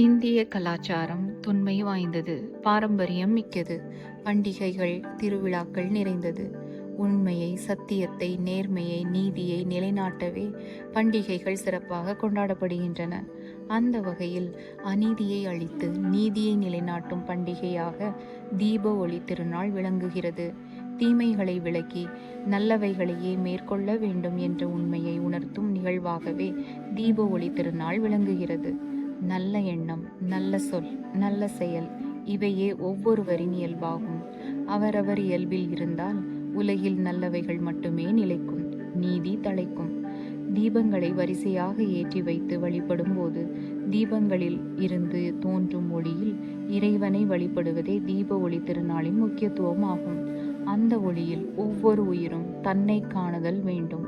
இந்திய கலாச்சாரம் தொன்மை வாய்ந்தது, பாரம்பரியம் மிக்கது. பண்டிகைகள், திருவிழாக்கள் நிறைந்தது. உண்மையை, சத்தியத்தை, நேர்மையை, நீதியை நிலைநாட்டவே பண்டிகைகள் சிறப்பாக கொண்டாடப்படுகின்றன. அந்த வகையில் அநீதியை அழித்து நீதியை நிலைநாட்டும் பண்டிகையாக தீப ஒளி திருநாள் விளங்குகிறது. தீமைகளை விலக்கி நல்லவைகளையே மேற்கொள்ள வேண்டும் என்ற உண்மையை உணர்த்தும் நிகழ்வாகவே தீப ஒளி திருநாள் விளங்குகிறது. நல்ல எண்ணம், நல்ல சொல், நல்ல செயல் இவையே ஒவ்வொருவரின் இயல்பாகும். அவரவர் இயல்பில் இருந்தால் உலகில் நல்லவைகள் மட்டுமே நிலைக்கும், நீதி தழைக்கும். தீபங்களை வரிசையாக ஏற்றி வைத்து வழிபடும் போது தீபங்களில் இருந்து தோன்றும் ஒளியில் இறைவனை வழிபடுவதே தீப ஒளி திருநாளின் முக்கியத்துவம் ஆகும். அந்த ஒளியில் ஒவ்வொரு உயிரும் தன்னை காணுதல் வேண்டும்.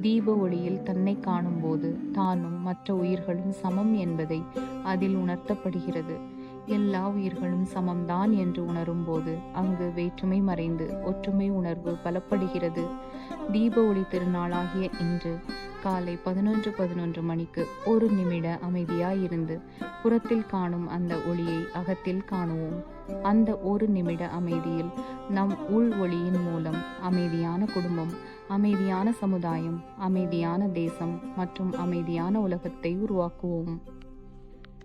தீப ஒளியில் தன்னை காணும்போது தானும் மற்ற உயிர்களும் சமம் என்பதை அதில் உணர்த்தப்படுகிறது. எல்லா உயிர்களும் சமம்தான் என்று உணரும்போது அங்கு வேற்றுமை மறைந்து ஒற்றுமை உணர்வு பலப்படுகிறது. தீப ஒளி திருநாளாகிய இன்று காலை 11:11 மணிக்கு ஒரு நிமிட அமைதியாயிருந்து புறத்தில் காணும் அந்த ஒளியை அகத்தில் காணுவோம். அந்த ஒரு நிமிட அமைதியில் நம் உள் ஒளியின் மூலம் அமைதியான குடும்பம், அமைதியான சமுதாயம், அமைதியான தேசம் மற்றும் அமைதியான உலகத்தை உருவாக்குவோம்.